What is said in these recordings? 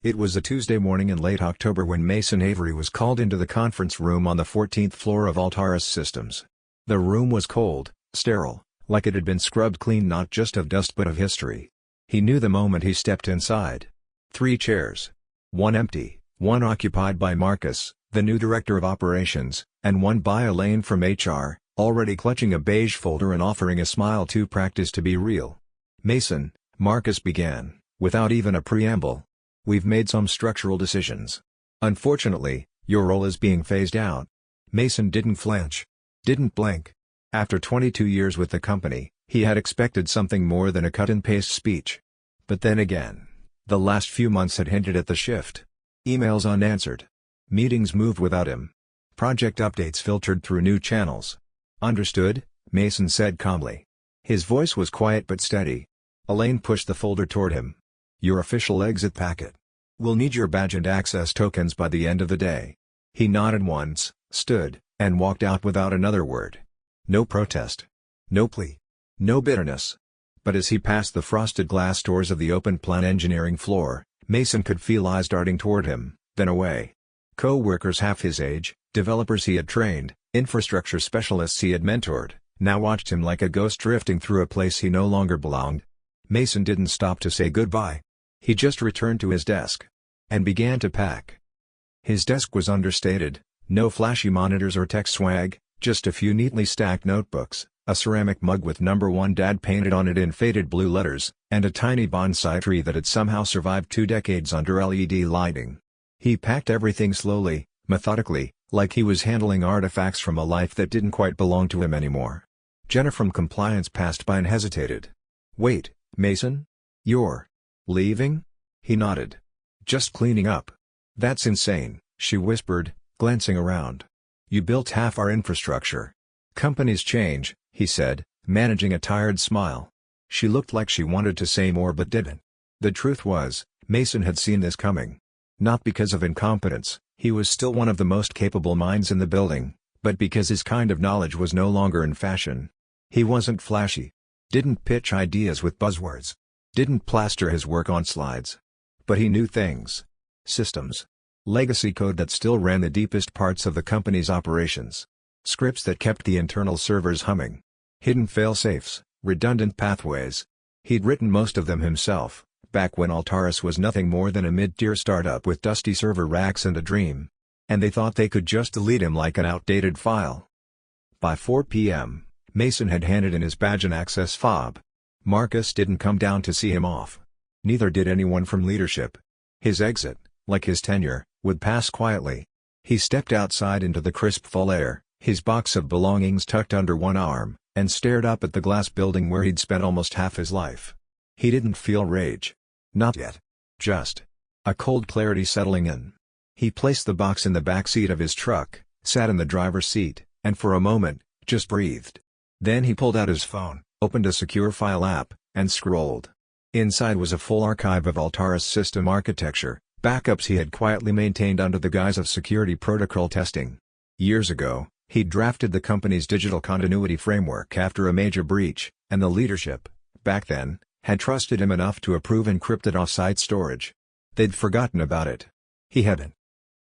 It was a Tuesday morning in late October when Mason Avery was called into the conference room on the 14th floor of Altaris Systems. The room was cold, sterile, like it had been scrubbed clean not just of dust but of history. He knew the moment he stepped inside. 3 chairs. One empty, one occupied by Marcus, the new director of operations, and one by Elaine from HR, already clutching a beige folder and offering a smile too practiced to be real. "Mason," Marcus began, without even a preamble. "We've made some structural decisions. Unfortunately, your role is being phased out." Mason didn't flinch. Didn't blink. After 22 years with the company, he had expected something more than a cut-and-paste speech. But then again, the last few months had hinted at the shift. Emails unanswered. Meetings moved without him. Project updates filtered through new channels. "Understood," Mason said calmly. His voice was quiet but steady. Elaine pushed the folder toward him. "Your official exit packet. We'll need your badge and access tokens by the end of the day." He nodded once, stood, and walked out without another word. No protest. No plea. No bitterness. But as he passed the frosted glass doors of the open plan engineering floor, Mason could feel eyes darting toward him, then away. Co-workers half his age, developers he had trained, infrastructure specialists he had mentored, now watched him like a ghost drifting through a place he no longer belonged. Mason didn't stop to say goodbye. He just returned to his desk. And began to pack. His desk was understated, no flashy monitors or tech swag, just a few neatly stacked notebooks, a ceramic mug with "Number 1 Dad" painted on it in faded blue letters, and a tiny bonsai tree that had somehow survived 2 decades under LED lighting. He packed everything slowly, methodically, like he was handling artifacts from a life that didn't quite belong to him anymore. Jenna from compliance passed by and hesitated. "Wait, Mason? You're leaving?" He nodded. "Just cleaning up." "That's insane," she whispered, glancing around. "You built half our infrastructure." "Companies change," he said, managing a tired smile. She looked like she wanted to say more but didn't. The truth was, Mason had seen this coming. Not because of incompetence, he was still one of the most capable minds in the building, but because his kind of knowledge was no longer in fashion. He wasn't flashy. Didn't pitch ideas with buzzwords. Didn't plaster his work on slides. But he knew things. Systems. Legacy code that still ran the deepest parts of the company's operations. Scripts that kept the internal servers humming. Hidden fail-safes, redundant pathways. He'd written most of them himself, back when Altaris was nothing more than a mid-tier startup with dusty server racks and a dream. And they thought they could just delete him like an outdated file. By 4 p.m., Mason had handed in his badge and access fob. Marcus didn't come down to see him off. Neither did anyone from leadership. His exit, like his tenure, would pass quietly. He stepped outside into the crisp fall air, his box of belongings tucked under one arm, and stared up at the glass building where he'd spent almost half his life. He didn't feel rage. Not yet. Just a cold clarity settling in. He placed the box in the back seat of his truck, sat in the driver's seat, and for a moment, just breathed. Then he pulled out his phone, opened a secure file app, and scrolled. Inside was a full archive of Altaris system architecture, backups he had quietly maintained under the guise of security protocol testing. Years ago, he'd drafted the company's digital continuity framework after a major breach, and the leadership, back then, had trusted him enough to approve encrypted off-site storage. They'd forgotten about it. He hadn't.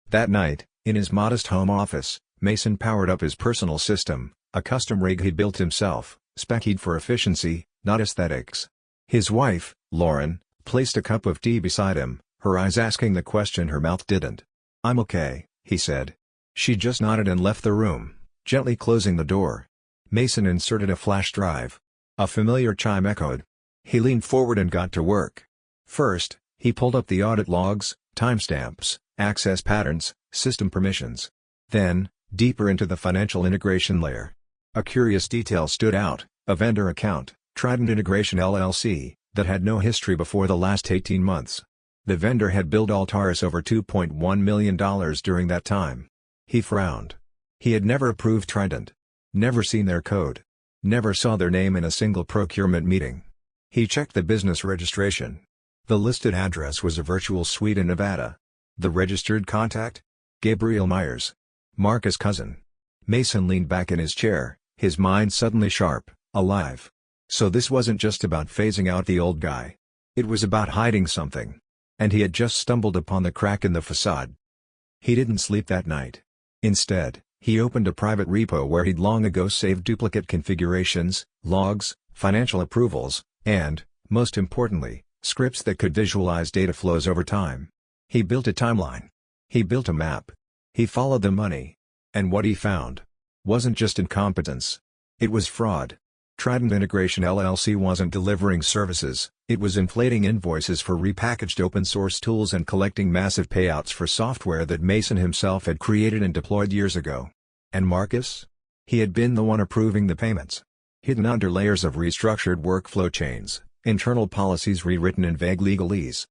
That night, in his modest home office, Mason powered up his personal system, a custom rig he'd built himself, spec-ed for efficiency, not aesthetics. His wife, Lauren, placed a cup of tea beside him, her eyes asking the question her mouth didn't. "I'm okay," he said. She just nodded and left the room, gently closing the door. Mason inserted a flash drive. A familiar chime echoed. He leaned forward and got to work. First, he pulled up the audit logs, timestamps, access patterns, system permissions. Then, deeper into the financial integration layer. A curious detail stood out, a vendor account, Trident Integration LLC, that had no history before the last 18 months. The vendor had billed Altaris over $2.1 million during that time. He frowned. He had never approved Trident. Never seen their code. Never saw their name in a single procurement meeting. He checked the business registration. The listed address was a virtual suite in Nevada. The registered contact? Gabriel Myers. Marcus' cousin. Mason leaned back in his chair, his mind suddenly sharp, alive. So this wasn't just about phasing out the old guy. It was about hiding something. And he had just stumbled upon the crack in the facade. He didn't sleep that night. Instead, he opened a private repo where he'd long ago saved duplicate configurations, logs, financial approvals, and, most importantly, scripts that could visualize data flows over time. He built a timeline. He built a map. He followed the money. And what he found wasn't just incompetence. It was fraud. Trident Integration LLC wasn't delivering services, it was inflating invoices for repackaged open-source tools and collecting massive payouts for software that Mason himself had created and deployed years ago. And Marcus? He had been the one approving the payments. Hidden under layers of restructured workflow chains, internal policies rewritten in vague legalese.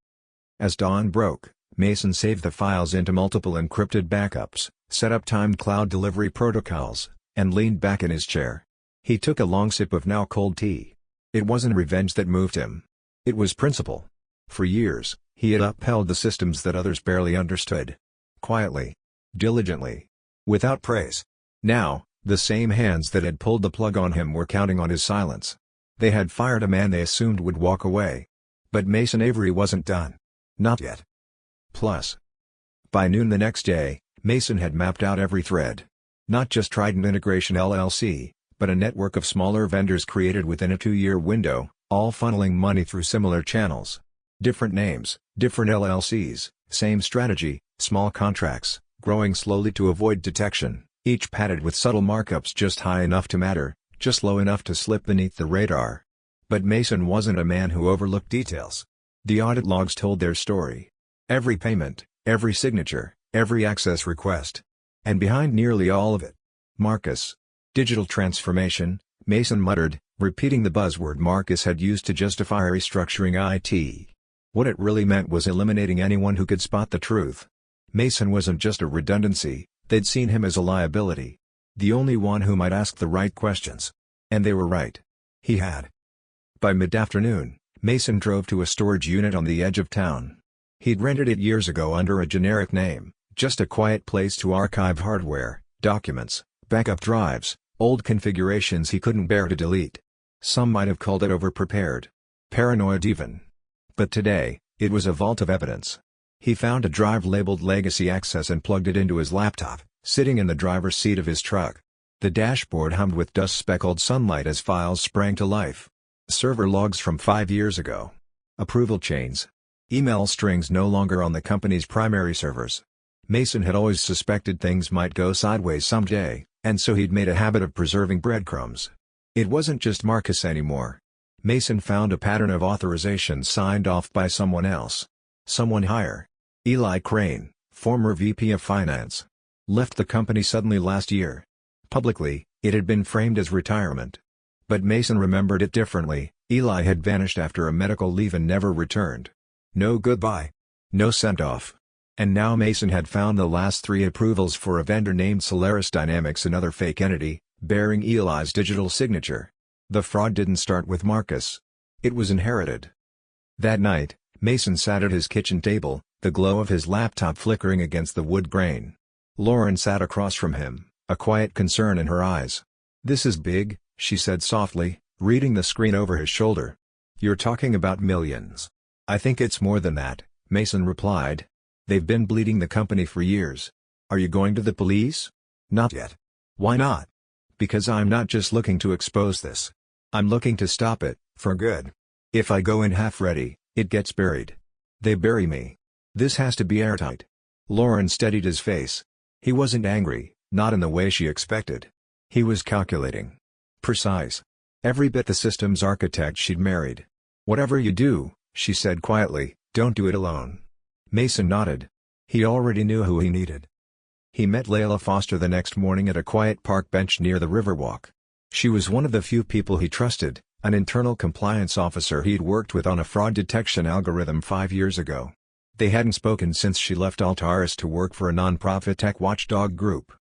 As dawn broke, Mason saved the files into multiple encrypted backups, set up timed cloud delivery protocols, and leaned back in his chair. He took a long sip of now cold tea. It wasn't revenge that moved him. It was principle. For years, he had upheld the systems that others barely understood. Quietly. Diligently. Without praise. Now, the same hands that had pulled the plug on him were counting on his silence. They had fired a man they assumed would walk away. But Mason Avery wasn't done. Not yet. Plus. By noon the next day, Mason had mapped out every thread. Not just Trident Integration LLC, but a network of smaller vendors created within a 2-year window, all funneling money through similar channels. Different names, different LLCs, same strategy, small contracts, growing slowly to avoid detection, each padded with subtle markups just high enough to matter, just low enough to slip beneath the radar. But Mason wasn't a man who overlooked details. The audit logs told their story. Every payment, every signature, every access request. And behind nearly all of it, Marcus. Digital transformation, Mason muttered, repeating the buzzword Marcus had used to justify restructuring IT. What it really meant was eliminating anyone who could spot the truth. Mason wasn't just a redundancy, they'd seen him as a liability. The only one who might ask the right questions. And they were right. He had. By mid-afternoon, Mason drove to a storage unit on the edge of town. He'd rented it years ago under a generic name, just a quiet place to archive hardware, documents, backup drives, old configurations he couldn't bear to delete. Some might have called it overprepared. Paranoid even. But today, it was a vault of evidence. He found a drive labeled Legacy Access and plugged it into his laptop, sitting in the driver's seat of his truck. The dashboard hummed with dust-speckled sunlight as files sprang to life. Server logs from 5 years ago. Approval chains. Email strings no longer on the company's primary servers. Mason had always suspected things might go sideways someday, and so he'd made a habit of preserving breadcrumbs. It wasn't just Marcus anymore. Mason found a pattern of authorizations signed off by someone else. Someone higher. Eli Crane, former VP of Finance. Left the company suddenly last year. Publicly, it had been framed as retirement. But Mason remembered it differently. Eli had vanished after a medical leave and never returned. No goodbye. No send-off. And now Mason had found the last 3 approvals for a vendor named Solaris Dynamics, another fake entity, bearing Eli's digital signature. The fraud didn't start with Marcus. It was inherited. That night, Mason sat at his kitchen table, the glow of his laptop flickering against the wood grain. Lauren sat across from him, a quiet concern in her eyes. "This is big," she said softly, reading the screen over his shoulder. "You're talking about millions." "I think it's more than that," Mason replied. "They've been bleeding the company for years." "Are you going to the police?" "Not yet." "Why not?" "Because I'm not just looking to expose this. I'm looking to stop it, for good. If I go in half-ready, it gets buried. They bury me. This has to be airtight." Lauren steadied his face. He wasn't angry, not in the way she expected. He was calculating. Precise. Every bit the systems architect she'd married. "Whatever you do," she said quietly, "don't do it alone." Mason nodded. He already knew who he needed. He met Layla Foster the next morning at a quiet park bench near the Riverwalk. She was one of the few people he trusted, an internal compliance officer he'd worked with on a fraud detection algorithm 5 years ago. They hadn't spoken since she left Altaris to work for a non-profit tech watchdog group.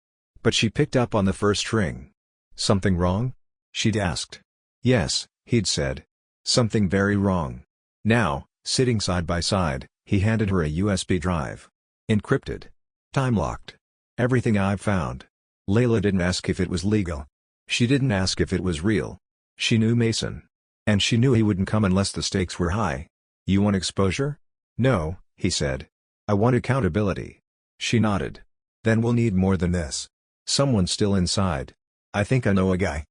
But she picked up on the first ring. "Something wrong?" she'd asked. "Yes," he'd said. "Something very wrong." Now, sitting side by side, he handed her a USB drive. "Encrypted. Time-locked. Everything I've found." Layla didn't ask if it was legal. She didn't ask if it was real. She knew Mason. And she knew he wouldn't come unless the stakes were high. "You want exposure?" "No," he said. "I want accountability." She nodded. "Then we'll need more than this. Someone's still inside. I think I know a guy."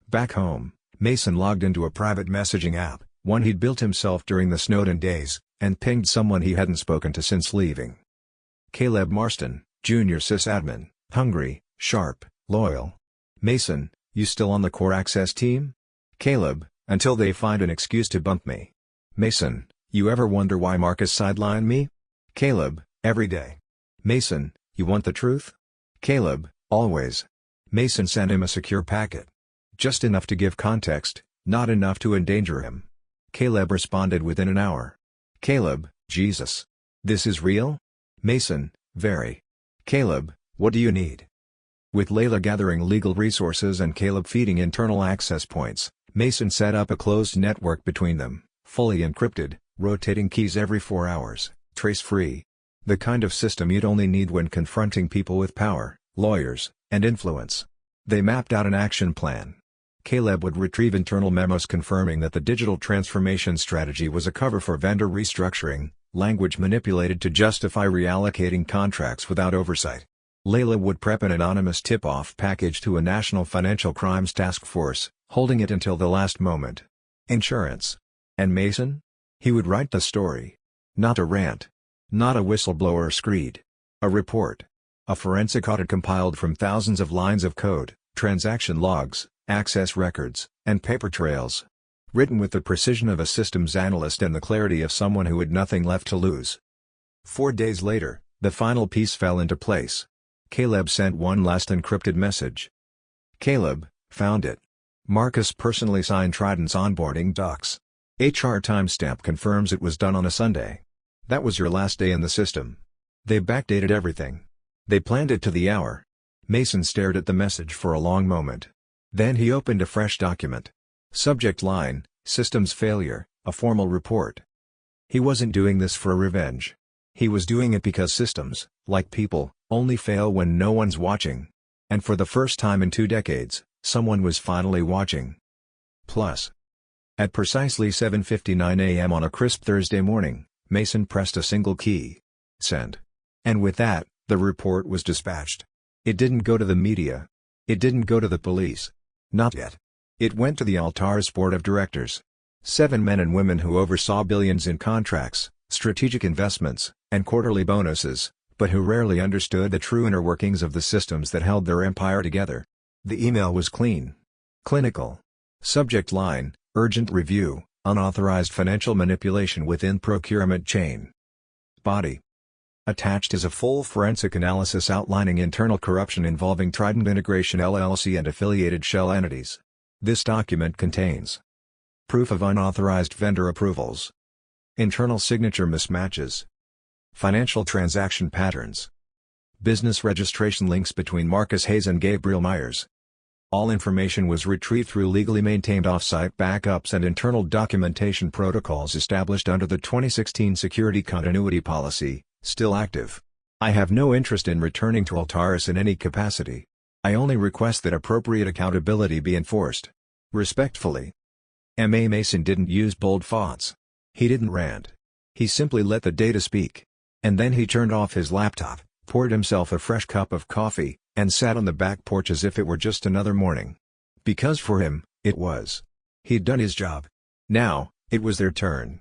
Back home, Mason logged into a private messaging app, one he'd built himself during the Snowden days, and pinged someone he hadn't spoken to since leaving. Caleb Marston, Jr. sysadmin, hungry, sharp, loyal. Mason, "You still on the core access team?" Caleb, "Until they find an excuse to bump me." Mason, "You ever wonder why Marcus sidelined me?" Caleb, "Every day." Mason, "You want the truth?" Caleb, "Always." Mason sent him a secure packet. Just enough to give context, not enough to endanger him. Caleb responded within an hour. Caleb, "Jesus. This is real?" Mason, "Very." Caleb, "What do you need?" With Layla gathering legal resources and Caleb feeding internal access points, Mason set up a closed network between them, fully encrypted, rotating keys every 4 hours, trace-free. The kind of system you'd only need when confronting people with power, lawyers, and influence. They mapped out an action plan. Caleb would retrieve internal memos confirming that the digital transformation strategy was a cover for vendor restructuring, language manipulated to justify reallocating contracts without oversight. Layla would prep an anonymous tip-off package to a national financial crimes task force, holding it until the last moment. Insurance. And Mason? He would write the story. Not a rant. Not a whistleblower screed. A report. A forensic audit compiled from thousands of lines of code, transaction logs, access records, and paper trails. Written with the precision of a systems analyst and the clarity of someone who had nothing left to lose. 4 days later, the final piece fell into place. Caleb sent one last encrypted message. Caleb, "Found it. Marcus personally signed Trident's onboarding docs. HR timestamp confirms it was done on a Sunday. That was your last day in the system. They backdated everything. They planned it to the hour." Mason stared at the message for a long moment. Then he opened a fresh document. Subject line, "Systems failure, a formal report." He wasn't doing this for revenge. He was doing it because systems, like people, only fail when no one's watching. And for the first time in 2 decades, someone was finally watching. Plus. At precisely 7:59 a.m. on a crisp Thursday morning, Mason pressed a single key. Send. And with that, the report was dispatched. It didn't go to the media. It didn't go to the police. Not yet. It went to the Altair's board of directors. 7 men and women who oversaw billions in contracts, strategic investments, and quarterly bonuses, but who rarely understood the true inner workings of the systems that held their empire together. The email was clean. Clinical. Subject line, "Urgent review, unauthorized financial manipulation within procurement chain." Body. Attached is a full forensic analysis outlining internal corruption involving Trident Integration LLC and affiliated shell entities. This document contains proof of unauthorized vendor approvals, internal signature mismatches, financial transaction patterns, business registration links between Marcus Hayes and Gabriel Myers. All information was retrieved through legally maintained off-site backups and internal documentation protocols established under the 2016 Security Continuity Policy, still active. I have no interest in returning to Altair's in any capacity. I only request that appropriate accountability be enforced. Respectfully. M.A. Mason didn't use bold fonts. He didn't rant. He simply let the data speak. And then he turned off his laptop, poured himself a fresh cup of coffee, and sat on the back porch as if it were just another morning. Because for him, it was. He'd done his job. Now, it was their turn.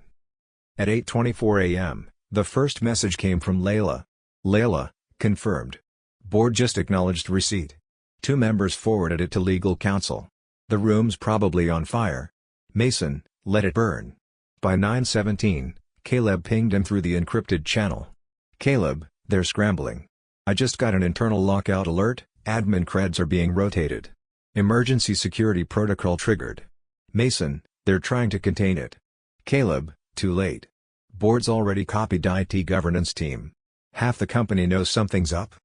At 8:24 a.m., the first message came from Layla. Layla, confirmed. Board just acknowledged receipt. 2 members forwarded it to legal counsel. The room's probably on fire. Mason, let it burn. By 9:17, Caleb pinged him through the encrypted channel. Caleb, they're scrambling. I just got an internal lockout alert, admin creds are being rotated. Emergency security protocol triggered. Mason, they're trying to contain it. Caleb, too late. Board's already copied IT governance team. Half the company knows something's up.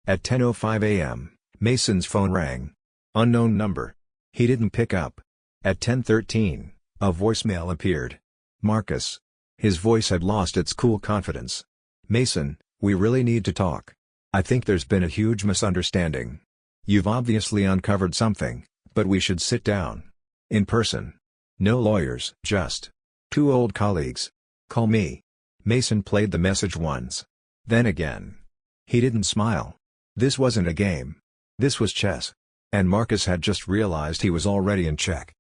At 10:05 a.m., Mason's phone rang. Unknown number. He didn't pick up. At 10:13, a voicemail appeared. Marcus. His voice had lost its cool confidence. Mason, we really need to talk. I think there's been a huge misunderstanding. You've obviously uncovered something, but we should sit down. In person. No lawyers. Just 2 old colleagues. Call me. Mason played the message once. Then again. He didn't smile. This wasn't a game. This was chess. And Marcus had just realized he was already in check.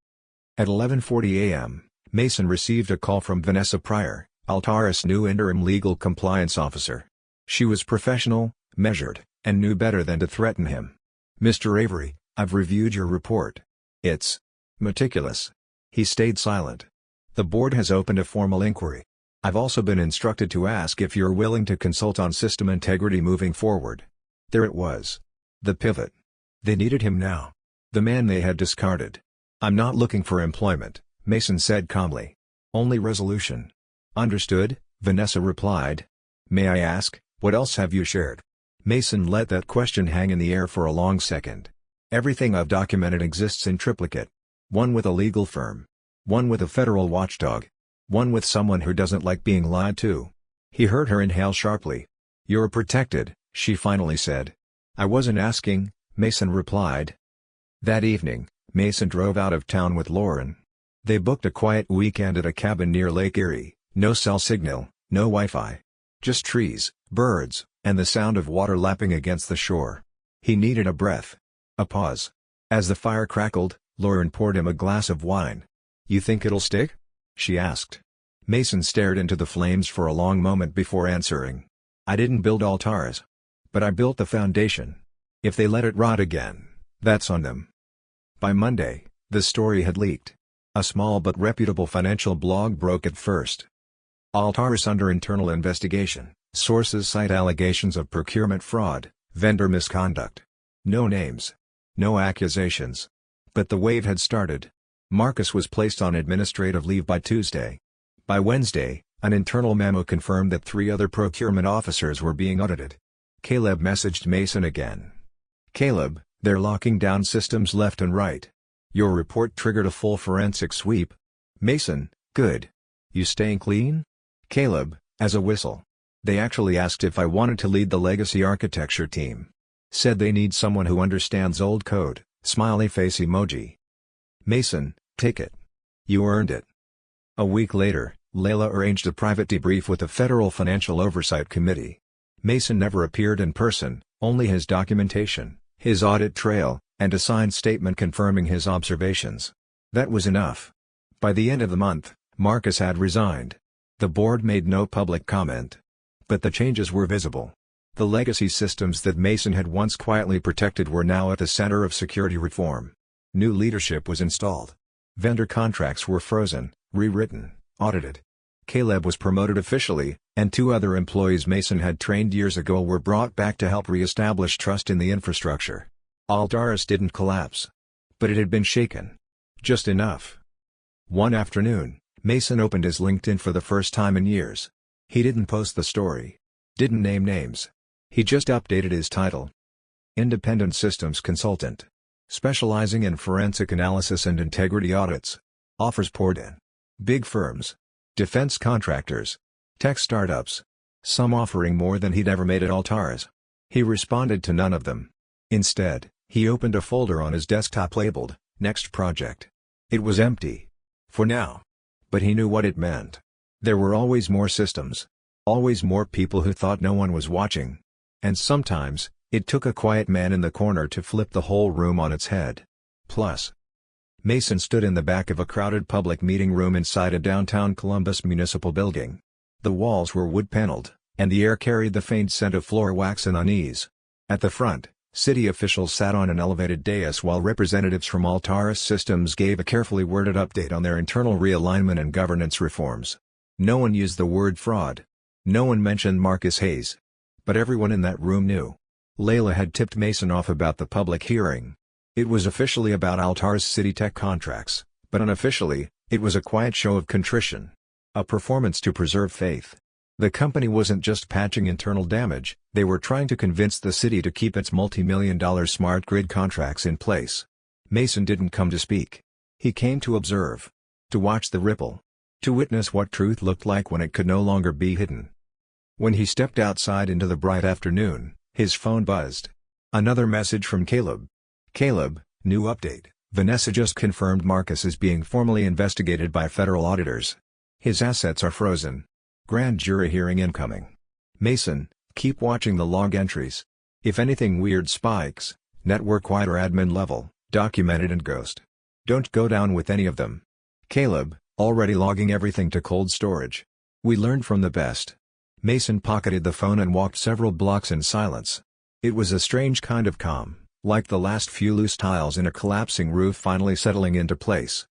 At 11:40 a.m., Mason received a call from Vanessa Pryor, Altaris' new interim legal compliance officer. She was professional, measured, and knew better than to threaten him. "Mr. Avery, I've reviewed your report. It's meticulous." He stayed silent. "The board has opened a formal inquiry. I've also been instructed to ask if you're willing to consult on system integrity moving forward." There it was. The pivot. They needed him now. The man they had discarded. "I'm not looking for employment," Mason said calmly. "Only resolution." "Understood," Vanessa replied. "May I ask, what else have you shared?" Mason let that question hang in the air for a long second. "Everything I've documented exists in triplicate. One with a legal firm. One with a federal watchdog. One with someone who doesn't like being lied to." He heard her inhale sharply. "You're protected," she finally said. "I wasn't asking," Mason replied. That evening, Mason drove out of town with Lauren. They booked a quiet weekend at a cabin near Lake Erie. No cell signal, no Wi-Fi. Just trees, birds, and the sound of water lapping against the shore. He needed a breath. A pause. As the fire crackled, Lauren poured him a glass of wine. "You think it'll stick?" she asked. Mason stared into the flames for a long moment before answering. "I didn't build Altaris. But I built the foundation. If they let it rot again, that's on them." By Monday, the story had leaked. A small but reputable financial blog broke it first. "Altaris under internal investigation. Sources cite allegations of procurement fraud, vendor misconduct." No names. No accusations. But the wave had started. Marcus was placed on administrative leave by Tuesday. By Wednesday, an internal memo confirmed that 3 other procurement officers were being audited. Caleb messaged Mason again. "Caleb, they're locking down systems left and right. Your report triggered a full forensic sweep." Mason, "Good. You staying clean?" Caleb, as a whistle. "They actually asked if I wanted to lead the legacy architecture team. Said they need someone who understands old code," smiley face emoji. Mason, "Take it. You earned it." A week later, Layla arranged a private debrief with the Federal Financial Oversight Committee. Mason never appeared in person, only his documentation, his audit trail, and a signed statement confirming his observations. That was enough. By the end of the month, Marcus had resigned. The board made no public comment. But the changes were visible. The legacy systems that Mason had once quietly protected were now at the center of security reform. New leadership was installed. Vendor contracts were frozen, rewritten, audited. Caleb was promoted officially, and 2 other employees Mason had trained years ago were brought back to help re-establish trust in the infrastructure. Altaris didn't collapse. But it had been shaken. Just enough. One afternoon, Mason opened his LinkedIn for the first time in years. He didn't post the story. Didn't name names. He just updated his title. Independent Systems Consultant. Specializing in forensic analysis and integrity audits. Offers poured in. Big firms. Defense contractors. Tech startups. Some offering more than he'd ever made at Altaris. He responded to none of them. Instead, he opened a folder on his desktop labeled, "Next Project." It was empty. For now. But he knew what it meant. There were always more systems. Always more people who thought no one was watching. And sometimes, it took a quiet man in the corner to flip the whole room on its head. Plus. Mason stood in the back of a crowded public meeting room inside a downtown Columbus municipal building. The walls were wood-paneled, and the air carried the faint scent of floor wax and unease. At the front, city officials sat on an elevated dais while representatives from Altaris Systems gave a carefully worded update on their internal realignment and governance reforms. No one used the word fraud. No one mentioned Marcus Hayes. But everyone in that room knew. Layla had tipped Mason off about the public hearing. It was officially about Altaris city tech contracts, but unofficially, it was a quiet show of contrition. A performance to preserve faith. The company wasn't just patching internal damage, they were trying to convince the city to keep its multi-million-dollar smart grid contracts in place. Mason didn't come to speak. He came to observe. To watch the ripple. To witness what truth looked like when it could no longer be hidden. When he stepped outside into the bright afternoon, his phone buzzed. Another message from Caleb. "Caleb, new update. Vanessa just confirmed Marcus is being formally investigated by federal auditors. His assets are frozen." Grand jury hearing incoming. Mason, keep watching the log entries. If anything weird spikes, network-wide or admin level, document it and ghost. Don't go down with any of them. Caleb, already logging everything to cold storage. We learned from the best. Mason pocketed the phone and walked several blocks in silence. It was a strange kind of calm, like the last few loose tiles in a collapsing roof finally settling into place.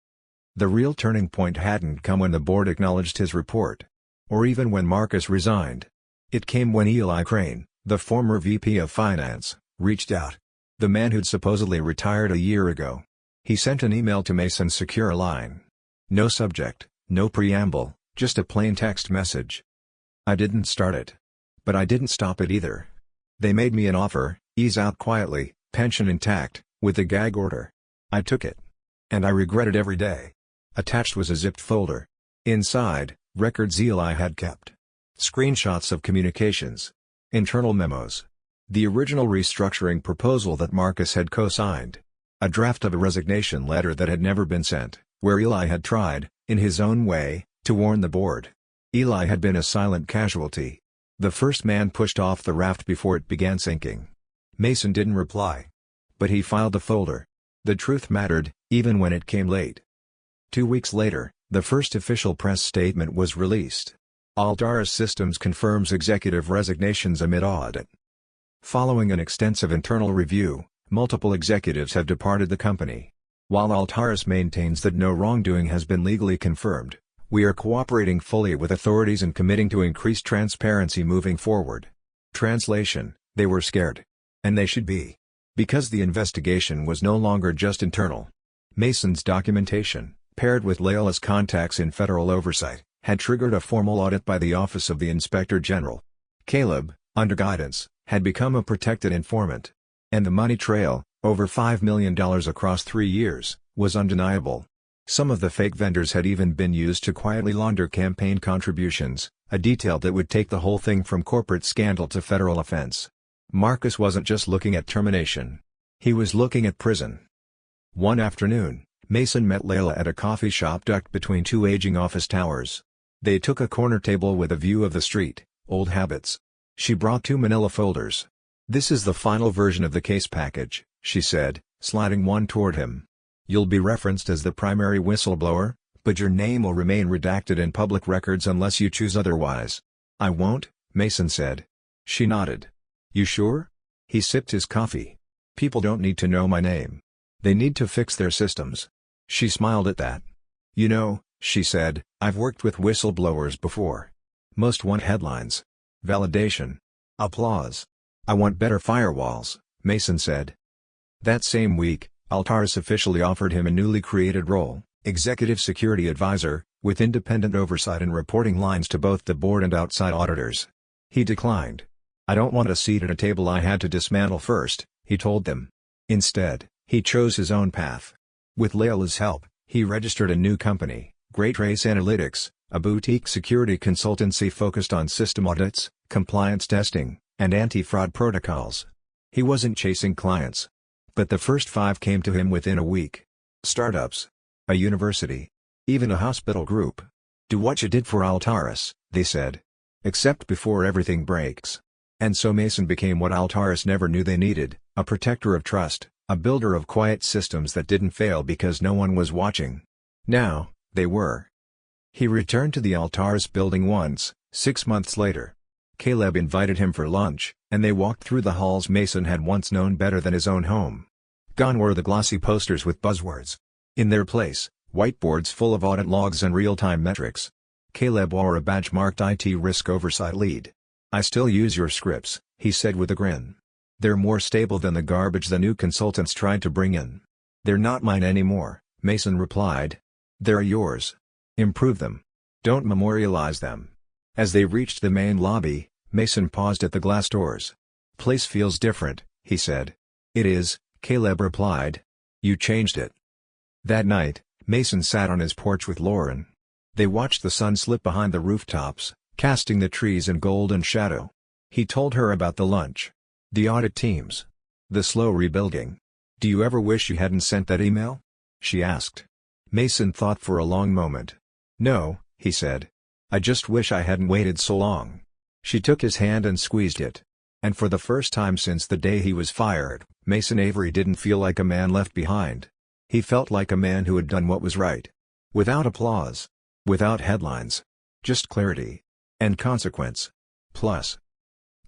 The real turning point hadn't come when the board acknowledged his report. Or even when Marcus resigned. It came when Eli Crane, the former VP of Finance, reached out. The man who'd supposedly retired a year ago. He sent an email to Mason's secure line. No subject, no preamble, just a plain text message. I didn't start it. But I didn't stop it either. They made me an offer, ease out quietly, pension intact, with a gag order. I took it. And I regret it every day. Attached was a zipped folder. Inside, records Eli had kept. Screenshots of communications. Internal memos. The original restructuring proposal that Marcus had co-signed. A draft of a resignation letter that had never been sent, where Eli had tried, in his own way, to warn the board. Eli had been a silent casualty. The first man pushed off the raft before it began sinking. Mason didn't reply. But he filed the folder. The truth mattered, even when it came late. 2 weeks later, the first official press statement was released. Altaris Systems confirms executive resignations amid audit. Following an extensive internal review, multiple executives have departed the company. While Altaris maintains that no wrongdoing has been legally confirmed, we are cooperating fully with authorities and committing to increased transparency moving forward. Translation: they were scared. And they should be. Because the investigation was no longer just internal. Mason's documentation, paired with Layla's contacts in federal oversight, had triggered a formal audit by the Office of the Inspector General. Caleb, under guidance, had become a protected informant. And the money trail, over $5 million across 3 years, was undeniable. Some of the fake vendors had even been used to quietly launder campaign contributions, a detail that would take the whole thing from corporate scandal to federal offense. Marcus wasn't just looking at termination. He was looking at prison. One afternoon, Mason met Layla at a coffee shop tucked between two aging office towers. They took a corner table with a view of the street, old habits. She brought 2 manila folders. "This is the final version of the case package," she said, sliding one toward him. "You'll be referenced as the primary whistleblower, but your name will remain redacted in public records unless you choose otherwise." "I won't," Mason said. She nodded. "You sure?" He sipped his coffee. "People don't need to know my name. They need to fix their systems." She smiled at that. "You know," she said, "I've worked with whistleblowers before. Most want headlines. Validation. Applause. I want better firewalls," Mason said. That same week, Altaris officially offered him a newly created role, Executive Security Advisor, with independent oversight and reporting lines to both the board and outside auditors. He declined. "I don't want a seat at a table I had to dismantle first," he told them. Instead, he chose his own path. With Layla's help, he registered a new company, Great Trace Analytics, a boutique security consultancy focused on system audits, compliance testing, and anti-fraud protocols. He wasn't chasing clients. But the first 5 came to him within a week. Startups. A university. Even a hospital group. "Do what you did for Altaris," they said. "Except before everything breaks." And so Mason became what Altaris never knew they needed, a protector of trust, a builder of quiet systems that didn't fail because no one was watching. Now, they were. He returned to the Altaris building once, 6 months later. Caleb invited him for lunch, and they walked through the halls Mason had once known better than his own home. Gone were the glossy posters with buzzwords. In their place, whiteboards full of audit logs and real-time metrics. Caleb wore a badge marked IT Risk Oversight Lead. "I still use your scripts," he said with a grin. "They're more stable than the garbage the new consultants tried to bring in." "They're not mine anymore," Mason replied. "They're yours. Improve them. Don't memorialize them." As they reached the main lobby, Mason paused at the glass doors. "Place feels different," he said. "It is," Caleb replied. "You changed it." That night, Mason sat on his porch with Lauren. They watched the sun slip behind the rooftops, casting the trees in golden shadow. He told her about the lunch. The audit teams. The slow rebuilding. "Do you ever wish you hadn't sent that email?" she asked. Mason thought for a long moment. "No," he said. "I just wish I hadn't waited so long." She took his hand and squeezed it. And for the first time since the day he was fired, Mason Avery didn't feel like a man left behind. He felt like a man who had done what was right. Without applause. Without headlines. Just clarity. And consequence. Plus.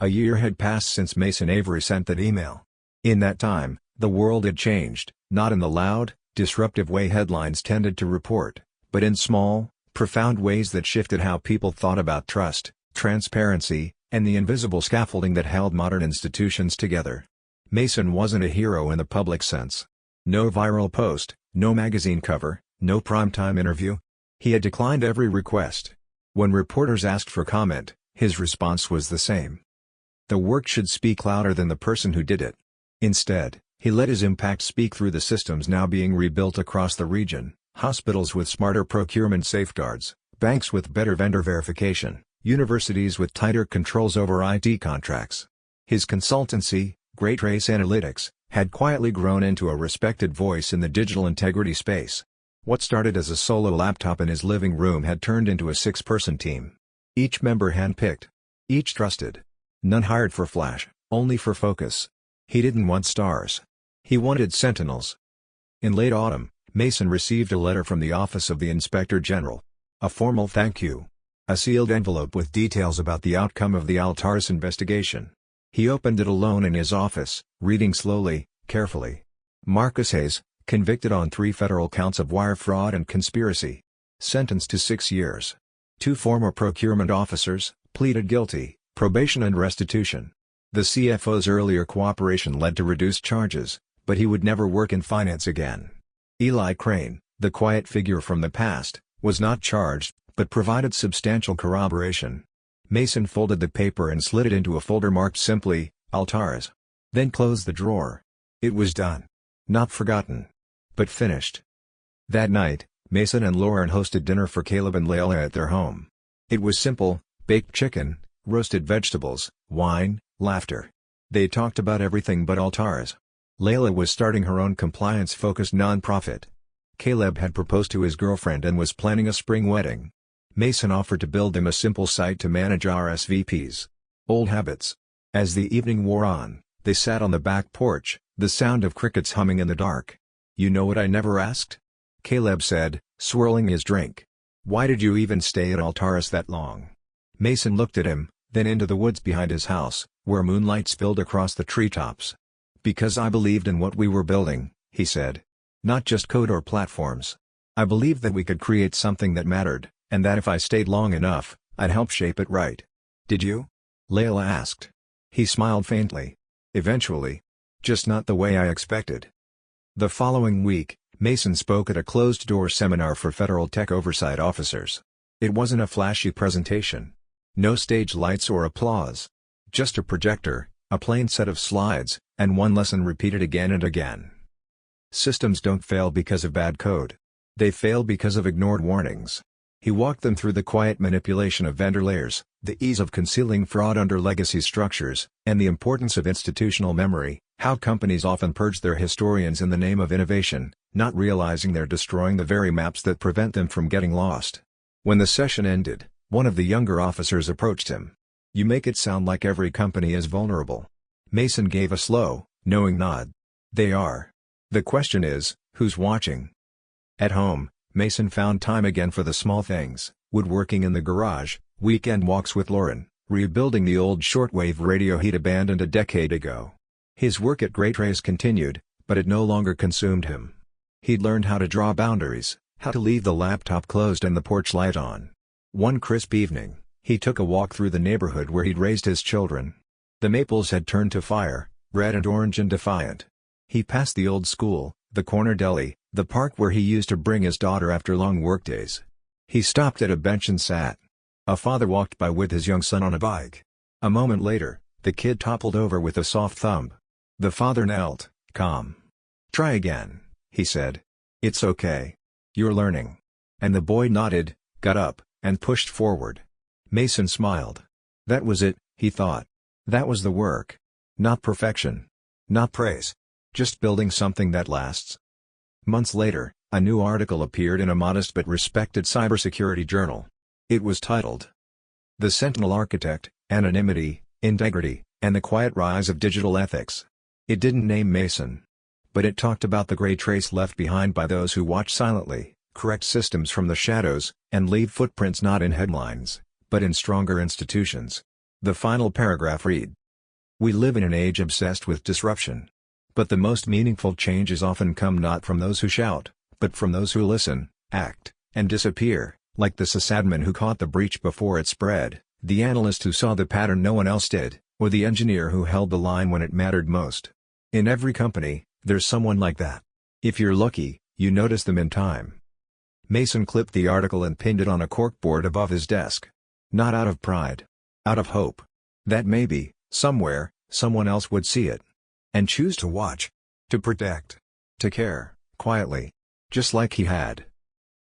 A year had passed since Mason Avery sent that email. In that time, the world had changed, not in the loud, disruptive way headlines tended to report, but in small, profound ways that shifted how people thought about trust, transparency, and the invisible scaffolding that held modern institutions together. Mason wasn't a hero in the public sense. No viral post, no magazine cover, no primetime interview. He had declined every request. When reporters asked for comment, his response was the same. The work should speak louder than the person who did it. Instead, he let his impact speak through the systems now being rebuilt across the region, hospitals with smarter procurement safeguards, banks with better vendor verification, universities with tighter controls over IT contracts. His consultancy, Great Race Analytics, had quietly grown into a respected voice in the digital integrity space. What started as a solo laptop in his living room had turned into a 6-person team. Each member handpicked. Each trusted. None hired for flash, only for focus. He didn't want stars. He wanted sentinels. In late autumn, Mason received a letter from the Office of the Inspector General. A formal thank you. A sealed envelope with details about the outcome of the Altaris investigation. He opened it alone in his office, reading slowly, carefully. Marcus Hayes, convicted on 3 federal counts of wire fraud and conspiracy. Sentenced to 6 years. 2 former procurement officers, pleaded guilty, probation and restitution. The CFO's earlier cooperation led to reduced charges, but he would never work in finance again. Eli Crane, the quiet figure from the past, was not charged, but provided substantial corroboration. Mason folded the paper and slid it into a folder marked simply, Altaris. Then closed the drawer. It was done. Not forgotten. But finished. That night, Mason and Lauren hosted dinner for Caleb and Layla at their home. It was simple: baked chicken, roasted vegetables, wine, laughter. They talked about everything but Altaris. Layla was starting her own compliance-focused nonprofit. Caleb had proposed to his girlfriend and was planning a spring wedding. Mason offered to build them a simple site to manage RSVPs. Old habits. As the evening wore on, they sat on the back porch, the sound of crickets humming in the dark. "You know what I never asked?" Caleb said, swirling his drink. "Why did you even stay at Altaris that long?" Mason looked at him, then into the woods behind his house, where moonlight spilled across the treetops. "Because I believed in what we were building," he said. "Not just code or platforms. I believed that we could create something that mattered, and that if I stayed long enough, I'd help shape it right." "Did you?" Layla asked. He smiled faintly. "Eventually. Just not the way I expected." The following week, Mason spoke at a closed-door seminar for federal tech oversight officers. It wasn't a flashy presentation. No stage lights or applause. Just a projector, a plain set of slides, and one lesson repeated again and again. Systems don't fail because of bad code. They fail because of ignored warnings. He walked them through the quiet manipulation of vendor layers, the ease of concealing fraud under legacy structures, and the importance of institutional memory, how companies often purge their historians in the name of innovation, not realizing they're destroying the very maps that prevent them from getting lost. When the session ended, one of the younger officers approached him. "You make it sound like every company is vulnerable." Mason gave a slow, knowing nod. "They are. The question is, who's watching?" At home, Mason found time again for the small things: woodworking in the garage, weekend walks with Lauren, rebuilding the old shortwave radio he'd abandoned a decade ago. His work at Great Race continued, but it no longer consumed him. He'd learned how to draw boundaries, how to leave the laptop closed and the porch light on. One crisp evening, he took a walk through the neighborhood where he'd raised his children. The maples had turned to fire, red and orange and defiant. He passed the old school, the corner deli, the park where he used to bring his daughter after long workdays. He stopped at a bench and sat. A father walked by with his young son on a bike. A moment later, the kid toppled over with a soft thump. The father knelt, calm. "Try again," he said. "It's okay. You're learning." And the boy nodded, got up, and pushed forward. Mason smiled. That was it, he thought. That was the work. Not perfection. Not praise. Just building something that lasts. Months later, a new article appeared in a modest but respected cybersecurity journal. It was titled, "The Sentinel Architect, Anonymity, Integrity, and the Quiet Rise of Digital Ethics." It didn't name Mason. But it talked about the gray trace left behind by those who watch silently, correct systems from the shadows, and leave footprints not in headlines, but in stronger institutions. The final paragraph read, "We live in an age obsessed with disruption. But the most meaningful changes often come not from those who shout, but from those who listen, act, and disappear, like the sysadmin who caught the breach before it spread, the analyst who saw the pattern no one else did, or the engineer who held the line when it mattered most. In every company, there's someone like that. If you're lucky, you notice them in time." Mason clipped the article and pinned it on a corkboard above his desk. Not out of pride. Out of hope. That maybe, somewhere, someone else would see it. And choose to watch. To protect. To care, quietly. Just like he had.